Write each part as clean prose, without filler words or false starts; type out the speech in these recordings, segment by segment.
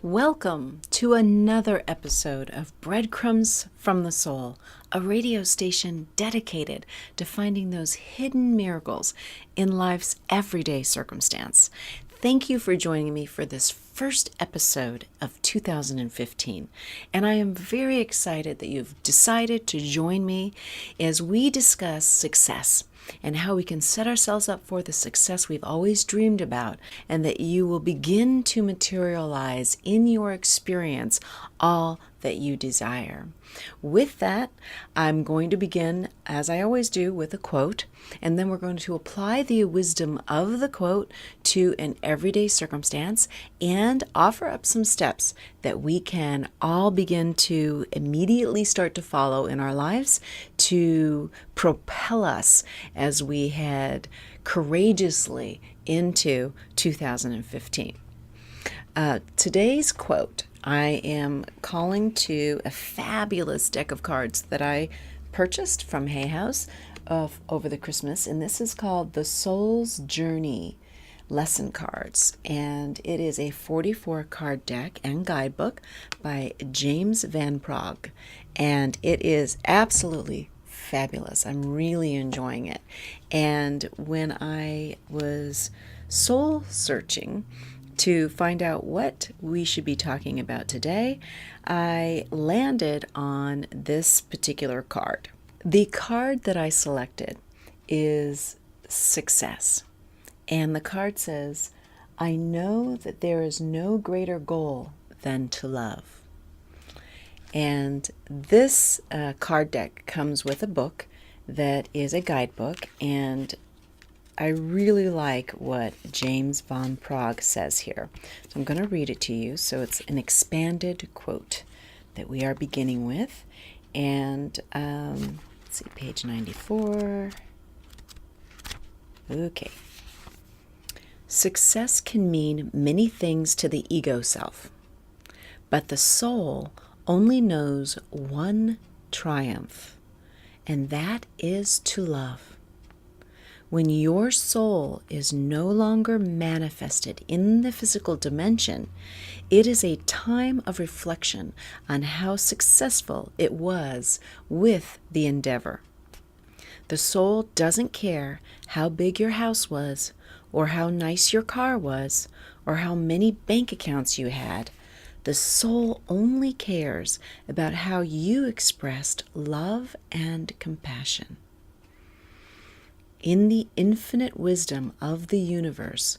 Welcome to another episode of Breadcrumbs from the Soul, a radio station dedicated to finding those hidden miracles in life's everyday circumstance. Thank you for joining me for this first episode of 2015, and I am very excited that you've decided to join me as we discuss success and how we can set ourselves up for the success we've always dreamed about, and that you will begin to materialize in your experience all that you desire. With that, I'm going to begin, as I always do, with a quote, and then we're going to apply the wisdom of the quote to an everyday circumstance and offer up some steps that we can all begin to immediately start to follow in our lives to propel us as we head courageously into 2015. Today's quote, I am calling to a fabulous deck of cards that I purchased from Hay House over the Christmas, and this is called The Soul's Journey Lesson Cards, and it is a 44 card deck and guidebook by James Van Praagh, and it is absolutely fabulous. I'm really enjoying it. And when I was soul searching to find out what we should be talking about today, I landed on this particular card. The card that I selected is Success. And the card says, I know that there is no greater goal than to love. And this card deck comes with a book that is a guidebook, and I really like what James Van Praagh says here. So I'm going to read it to you. So it's an expanded quote that we are beginning with. And let's see, page 94. Okay. Success can mean many things to the ego self, but the soul only knows one triumph, and that is to love. When your soul is no longer manifested in the physical dimension, it is a time of reflection on how successful it was with the endeavor. The soul doesn't care how big your house was, or how nice your car was, or how many bank accounts you had. The soul only cares about how you expressed love and compassion. In the infinite wisdom of the universe,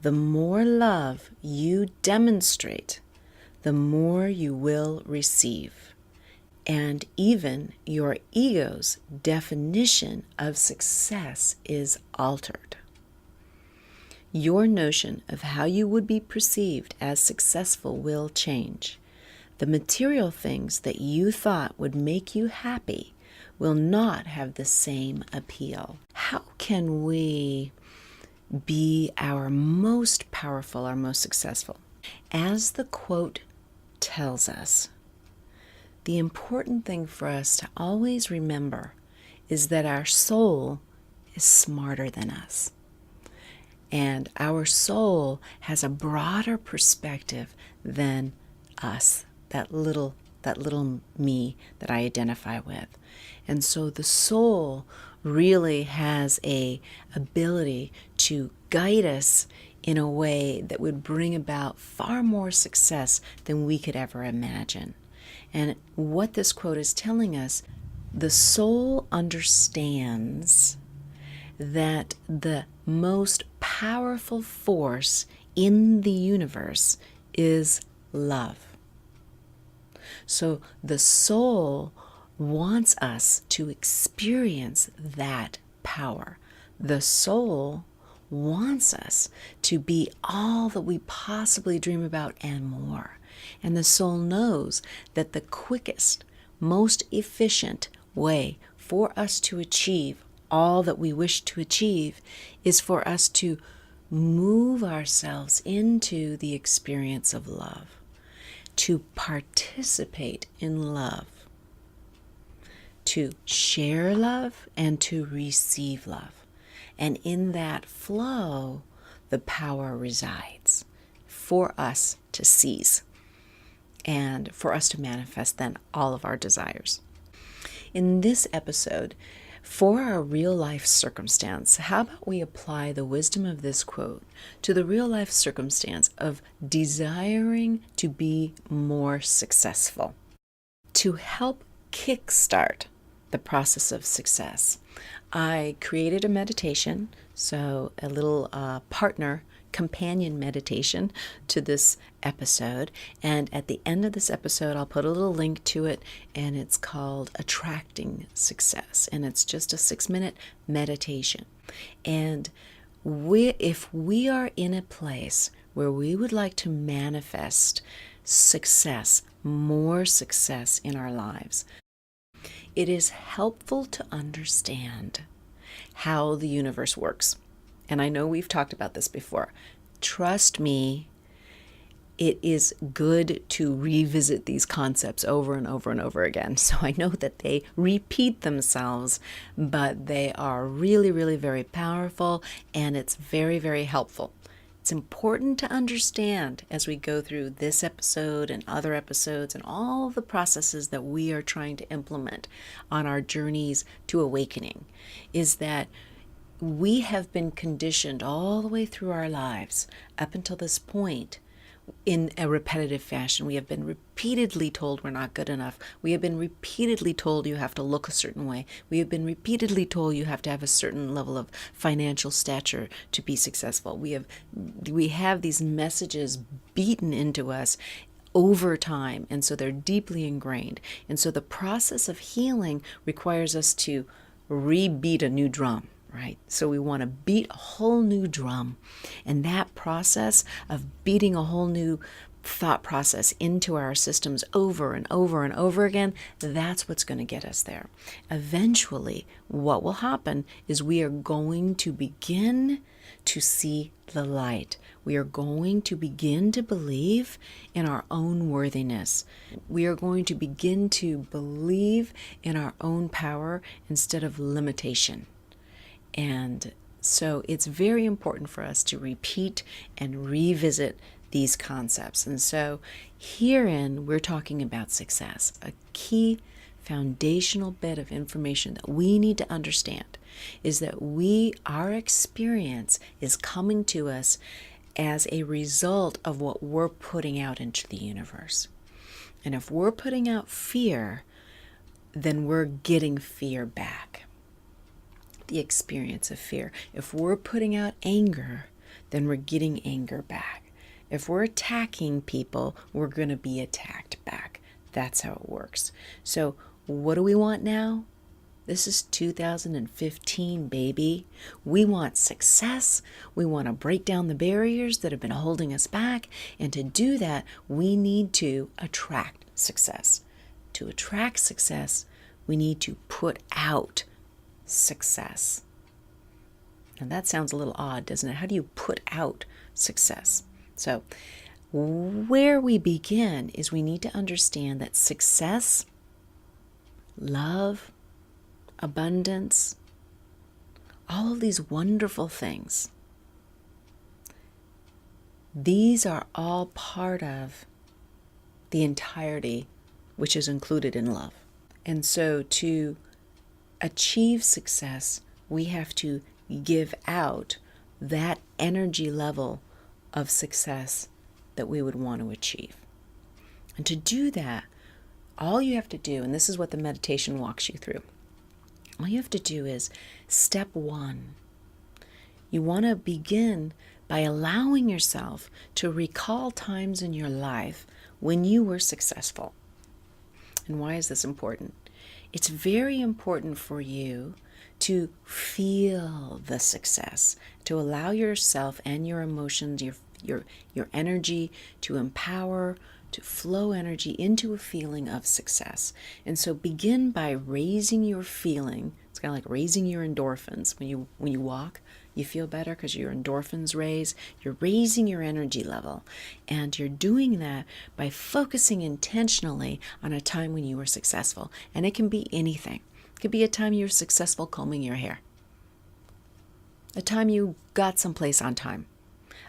the more love you demonstrate, the more you will receive. And even your ego's definition of success is altered. Your notion of how you would be perceived as successful will change. The material things that you thought would make you happy will not have the same appeal. How can we be our most powerful, our most successful? As the quote tells us, the important thing for us to always remember is that our soul is smarter than us. And our soul has a broader perspective than us, that little me that I identify with. And so the soul really has a ability to guide us in a way that would bring about far more success than we could ever imagine. And what this quote is telling us, the soul understands that the most powerful force in the universe is love. So the soul wants us to experience that power. The soul wants us to be all that we possibly dream about and more. And the soul knows that the quickest, most efficient way for us to achieve all that we wish to achieve is for us to move ourselves into the experience of love, to participate in love, to share love and to receive love. And in that flow, the power resides for us to seize. and for us to manifest then all of our desires. In this episode, for our real life circumstance, how about we apply the wisdom of this quote to the real life circumstance of desiring to be more successful? To help kickstart the process of success, I created a meditation, so a little companion meditation to this episode. And at the end of this episode, I'll put a little link to it, and it's called Attracting Success. And it's just a 6-minute meditation. And if we are in a place where we would like to manifest success, more success in our lives, it is helpful to understand how the universe works. And I know we've talked about this before. Trust me, it is good to revisit these concepts over and over and over again. So I know that they repeat themselves, but they are really, really very powerful, and it's very, very helpful. It's important to understand as we go through this episode and other episodes and all the processes that we are trying to implement on our journeys to awakening, is that we have been conditioned all the way through our lives up until this point in a repetitive fashion. We have been repeatedly told we're not good enough. We have been repeatedly told you have to look a certain way. We have been repeatedly told you have to have a certain level of financial stature to be successful. We have these messages beaten into us over time, and so they're deeply ingrained. And so the process of healing requires us to rebeat a new drum. Right? So we want to beat a whole new drum. And that process of beating a whole new thought process into our systems over and over and over again, that's what's going to get us there. Eventually, what will happen is we are going to begin to see the light. We are going to begin to believe in our own worthiness. We are going to begin to believe in our own power instead of limitation. And so it's very important for us to repeat and revisit these concepts. And so herein, we're talking about success. A key foundational bit of information that we need to understand is that our experience is coming to us as a result of what we're putting out into the universe. And if we're putting out fear, then we're getting fear back. The experience of fear. If we're putting out anger, then we're getting anger back. If we're attacking people, we're going to be attacked back. That's how it works. So what do we want now? This is 2015, baby. We want success. We want to break down the barriers that have been holding us back. And to do that, we need to attract success. To attract success, we need to put out success. Now that sounds a little odd, doesn't it? How do you put out success? So where we begin is we need to understand that success, love, abundance, all of these wonderful things, these are all part of the entirety which is included in love. And so to achieve success, we have to give out that energy level of success that we would want to achieve. And to do that, all you have to do, and this is what the meditation walks you through, all you have to do is step 1. You want to begin by allowing yourself to recall times in your life when you were successful. And why is this important? It's very important for you to feel the success, to allow yourself and your emotions, your energy to empower, to flow energy into a feeling of success. And so begin by raising your feeling. It's kind of like raising your endorphins. When you walk, you feel better because your endorphins raise. You're raising your energy level. And you're doing that by focusing intentionally on a time when you were successful. And it can be anything. It could be a time you were successful combing your hair. A time you got someplace on time.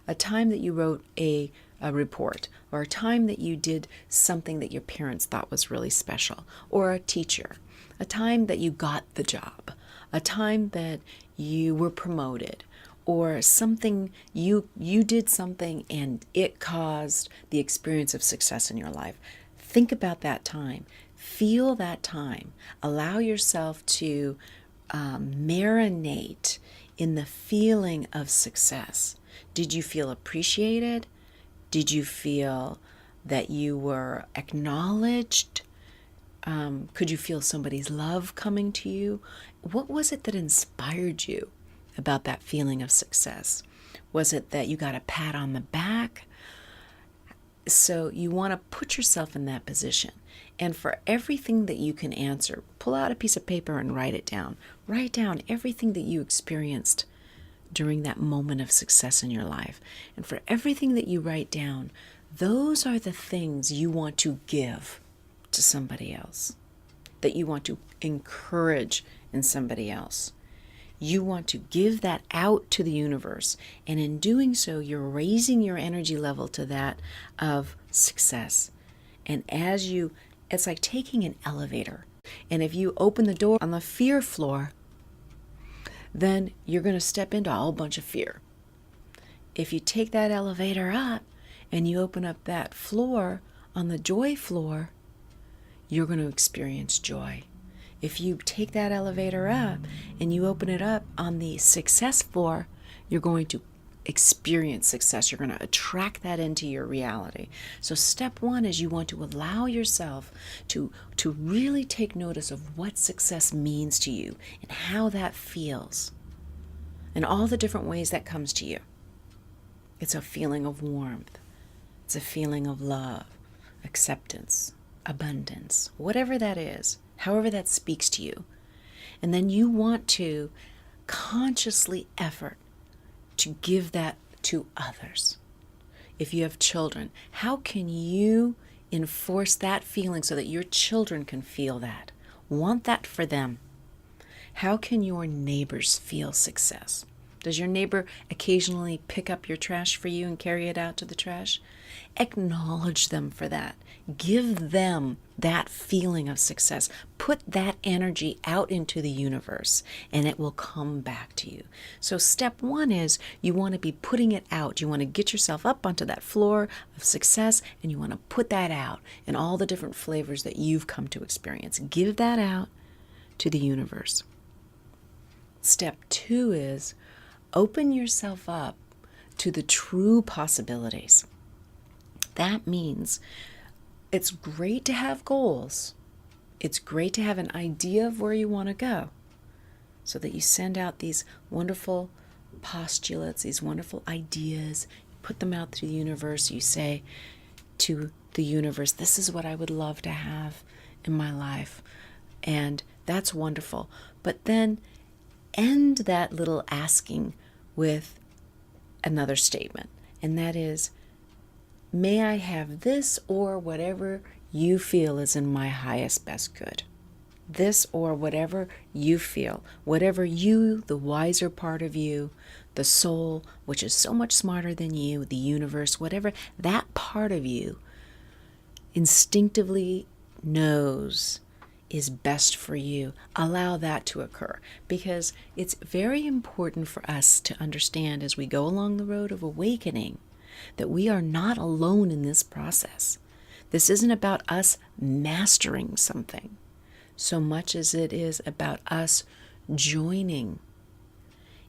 A time that you wrote a report, or a time that you did something that your parents thought was really special, or a teacher, a time that you got the job, a time that you were promoted, or something you did something and it caused the experience of success in your life. Think about that time. Feel that time. Allow yourself to marinate in the feeling of success. Did you feel appreciated? Did you feel that you were acknowledged? Could you feel somebody's love coming to you? What was it that inspired you about that feeling of success? Was it that you got a pat on the back? So you want to put yourself in that position. And for everything that you can answer, pull out a piece of paper and write it down. Write down everything that you experienced during that moment of success in your life. And for everything that you write down, those are the things you want to give to somebody else, that you want to encourage in somebody else. You want to give that out to the universe. And in doing so, you're raising your energy level to that of success. And it's like taking an elevator. And if you open the door on the fear floor, then you're going to step into a whole bunch of fear. If you take that elevator up and you open up that floor on the joy floor, you're going to experience joy. If you take that elevator up and you open it up on the success floor, you're going to experience success. You're going to attract that into your reality. So step one is you want to allow yourself to really take notice of what success means to you and how that feels and all the different ways that comes to you. It's a feeling of warmth. It's a feeling of love, acceptance, abundance, whatever that is, however that speaks to you. And then you want to consciously effort to give that to others. If you have children, how can you enforce that feeling so that your children can feel that? Want that for them. How can your neighbors feel success? Does your neighbor occasionally pick up your trash for you and carry it out to the trash? Acknowledge them for that. Give them that feeling of success. Put that energy out into the universe and it will come back to you. So step one is you want to be putting it out. You want to get yourself up onto that floor of success and you want to put that out in all the different flavors that you've come to experience. Give that out to the universe. Step two is open yourself up to the true possibilities. That means it's great to have goals. It's great to have an idea of where you want to go so that you send out these wonderful postulates, these wonderful ideas, you put them out to the universe. You say to the universe, this is what I would love to have in my life. And that's wonderful. But then end that little asking with another statement, and that is, may I have this or whatever you feel is in my highest best good. This or whatever you feel, whatever you, the wiser part of you, the soul, which is so much smarter than you, the universe, whatever that part of you instinctively knows is best for you, allow that to occur, because it's very important for us to understand as we go along the road of awakening that we are not alone in this process. This isn't about us mastering something so much as it is about us joining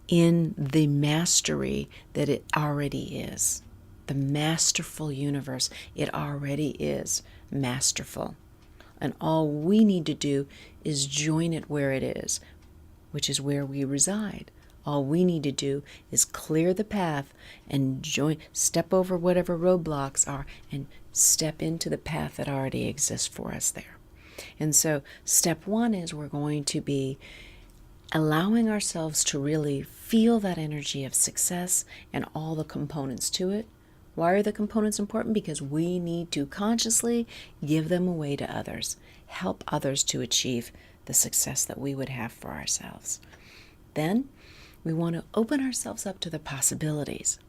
in the mastery that it already is. The masterful universe, it already is masterful. And all we need to do is join it where it is, which is where we reside. All we need to do is clear the path and step over whatever roadblocks are and step into the path that already exists for us there. And so step one is we're going to be allowing ourselves to really feel that energy of success and all the components to it. Why are the components important? Because we need to consciously give them away to others, help others to achieve the success that we would have for ourselves. Then we want to open ourselves up to the possibilities.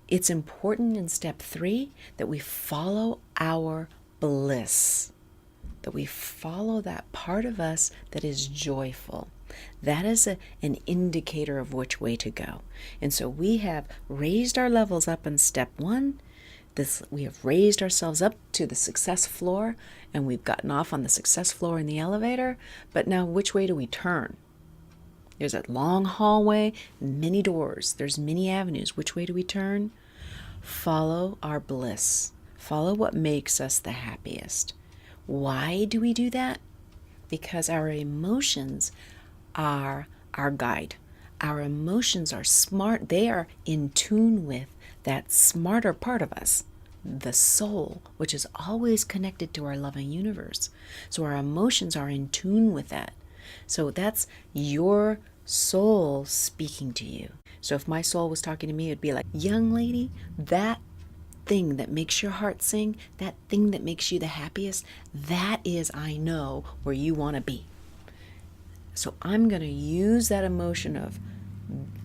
It's important in step 3 that we follow our bliss, that we follow that part of us that is joyful. That is an indicator of which way to go. And so we have raised our levels up in step 1. We have raised ourselves up to the success floor, and we've gotten off on the success floor in the elevator. But now which way do we turn? There's a long hallway, many doors. There's many avenues. Which way do we turn? Follow our bliss. Follow what makes us the happiest. Why do we do that? Because our emotions are our guide. Our emotions are smart. They are in tune with that smarter part of us, the soul, which is always connected to our loving universe. So our emotions are in tune with that. So that's your soul speaking to you. So if my soul was talking to me, it'd be like, young lady, that thing that makes your heart sing, that thing that makes you the happiest, that is, I know, where you want to be. So I'm going to use that emotion of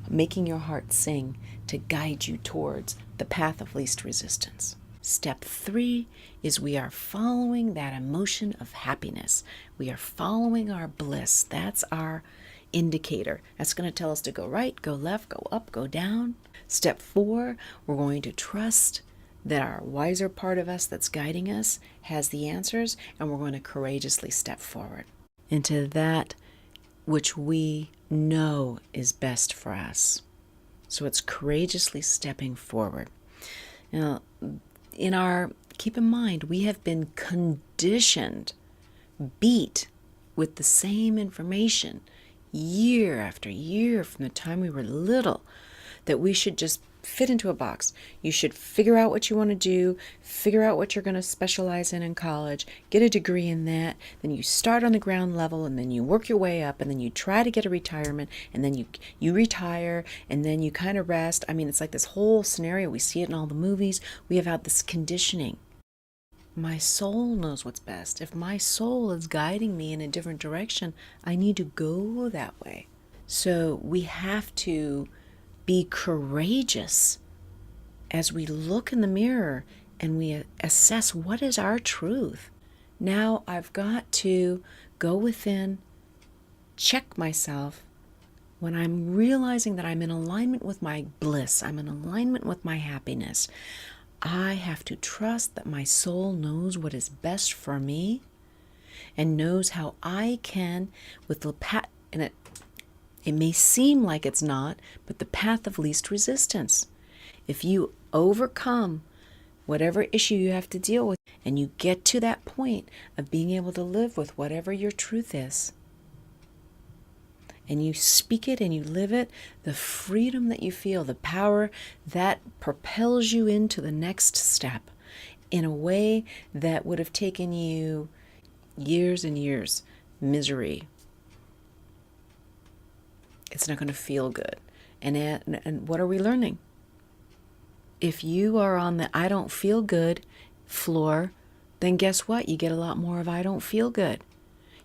making your heart sing to guide you towards the path of least resistance. Step 3 is we are following that emotion of happiness. We are following our bliss. That's our indicator. That's going to tell us to go right, go left, go up, go down. Step 4, we're going to trust that our wiser part of us that's guiding us has the answers, and we're going to courageously step forward into that which we know is best for us. So it's courageously stepping forward. Now, keep in mind, we have been conditioned, beat with the same information year after year from the time we were little, that we should just fit into a box. You should figure out what you want to do, figure out what you're going to specialize in college, get a degree in that, then you start on the ground level, and then you work your way up, and then you try to get a retirement, and then you retire, and then you kind of rest. I mean, it's like this whole scenario. We see it in all the movies. We have had this conditioning. My soul knows what's best. If my soul is guiding me in a different direction, I need to go that way. So we have to be courageous as we look in the mirror and we assess what is our truth. Now I've got to go within, check myself. When I'm realizing that I'm in alignment with my bliss, I'm in alignment with my happiness, I have to trust that my soul knows what is best for me and knows how I can, with the it may seem like it's not, but the path of least resistance. If you overcome whatever issue you have to deal with, and you get to that point of being able to live with whatever your truth is, and you speak it and you live it, the freedom that you feel, the power that propels you into the next step in a way that would have taken you years and years, misery. It's not going to feel good. And what are we learning? If you are on the I don't feel good floor, then guess what? You get a lot more of I don't feel good.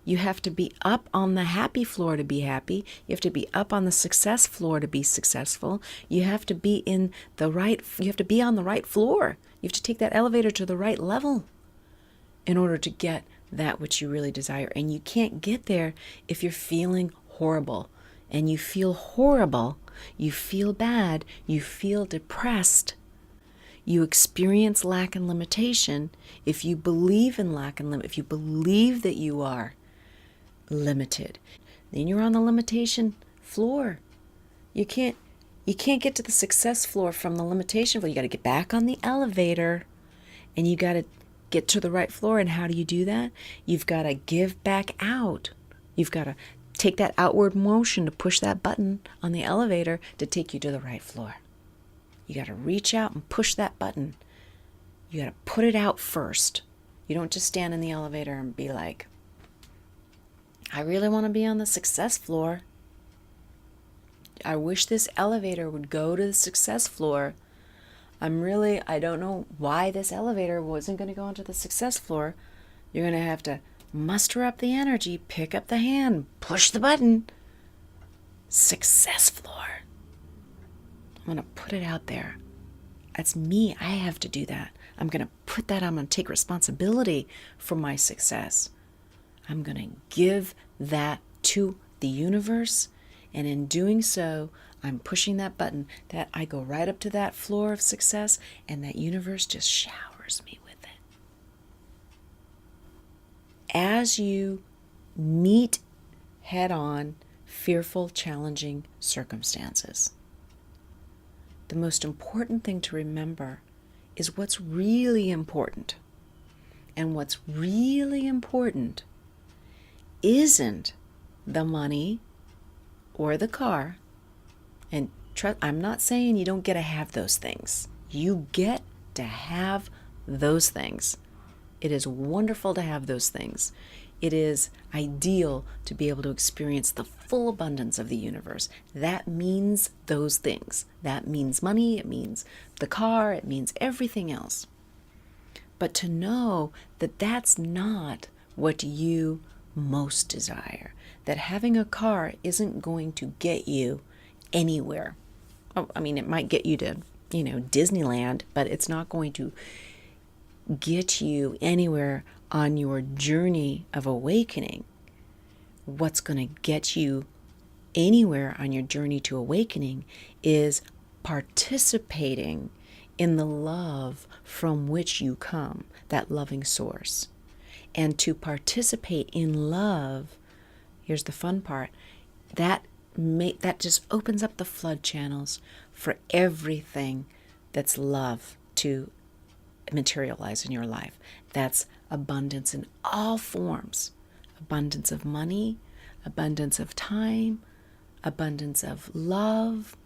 You have to be up on the happy floor to be happy. You have to be up on the success floor to be successful. You have to be on the right floor. You have to take that elevator to the right level in order to get that which you really desire. And you can't get there if you're feeling horrible. And you feel horrible, you feel bad, you feel depressed, you experience lack and limitation. If you believe in lack and if you believe that you are limited, then you're on the limitation floor. You can't get to the success floor from the limitation floor. You got to get back on the elevator, and you got to get to the right floor. And how do you do that? You've got to give back out. You've got to take that outward motion to push that button on the elevator to take you to the right floor. You got to reach out and push that button. You got to put it out first. You don't just stand in the elevator and be like, I really want to be on the success floor. I wish this elevator would go to the success floor. I don't know why this elevator wasn't going to go onto the success floor. You're going to have to muster up the energy, pick up the hand, push the button. Success floor. I'm going to put it out there. That's me. I have to do that. I'm going to take responsibility for my success. I'm going to give that to the universe. And in doing so, I'm pushing that button that I go right up to that floor of success, and that universe just showers me with it. As you meet head on fearful, challenging circumstances, the most important thing to remember is what's really important. And what's really important isn't the money or the car. And I'm not saying you don't get to have those things. You get to have those things. It is wonderful to have those things. It is ideal to be able to experience the full abundance of the universe. That means those things. That means money, it means the car, it means everything else. But to know that that's not what you most desire, that having a car isn't going to get you anywhere. Oh, I mean, it might get you to, Disneyland, but it's not going to get you anywhere on your journey of awakening. What's going to get you anywhere on your journey to awakening is participating in the love from which you come, that loving source. And to participate in love, here's the fun part, that just opens up the flood channels for everything that's love to materialize in your life. That's abundance in all forms. Abundance of money, abundance of time, abundance of love,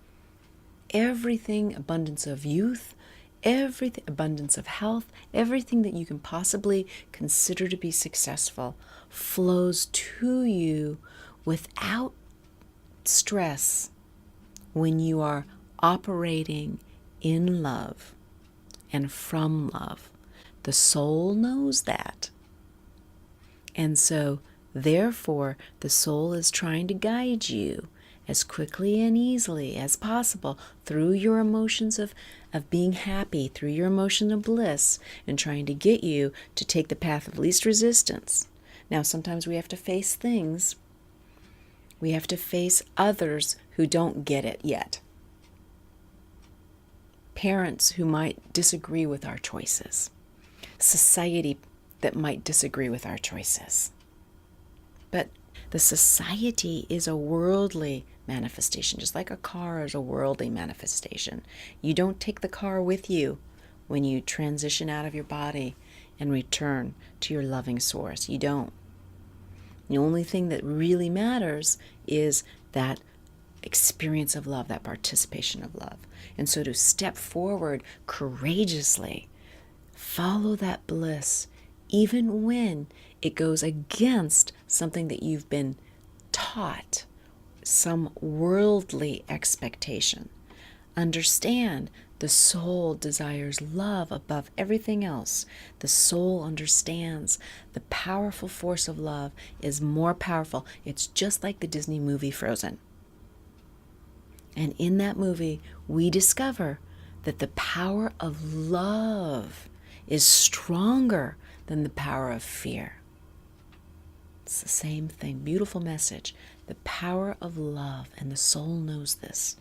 everything, abundance of youth, everything, abundance of health, everything that you can possibly consider to be successful flows to you without stress when you are operating in love and from love. The soul knows that. And so, therefore, the soul is trying to guide you as quickly and easily as possible through your emotions of being happy, through your emotion of bliss, and trying to get you to take the path of least resistance. Now, sometimes we have to face things. We have to face others who don't get it yet. Parents who might disagree with our choices. Society that might disagree with our choices. But the society is a worldly manifestation, just like a car is a worldly manifestation. You don't take the car with you when you transition out of your body and return to your loving source. You don't. The only thing that really matters is that experience of love, that participation of love. And so to step forward courageously, follow that bliss, even when it goes against something that you've been taught, some worldly expectation. Understand the soul desires love above everything else. The soul understands the powerful force of love is more powerful. It's just like the Disney movie Frozen. And in that movie, we discover that the power of love is stronger than the power of fear. It's the same thing. Beautiful message. The power of love, and the soul knows this.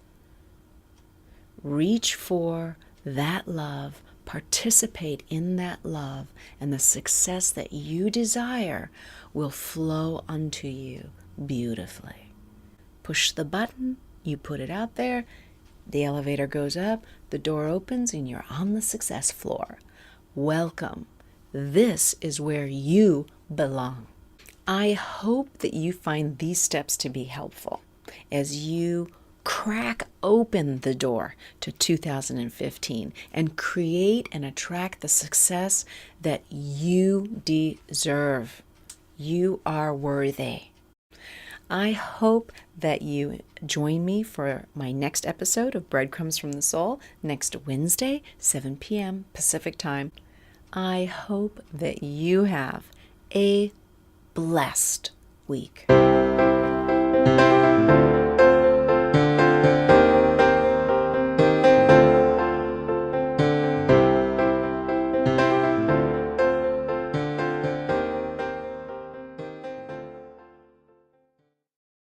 Reach for that love, participate in that love, and the success that you desire will flow unto you beautifully. Push the button, you put it out there, the elevator goes up, the door opens, and you're on the success floor. Welcome. This is where you belong. I hope that you find these steps to be helpful as you crack open the door to 2015 and create and attract the success that you deserve. You are worthy. I hope that you join me for my next episode of Breadcrumbs from the Soul next Wednesday, 7 p.m. Pacific Time. I hope that you have a blessed week.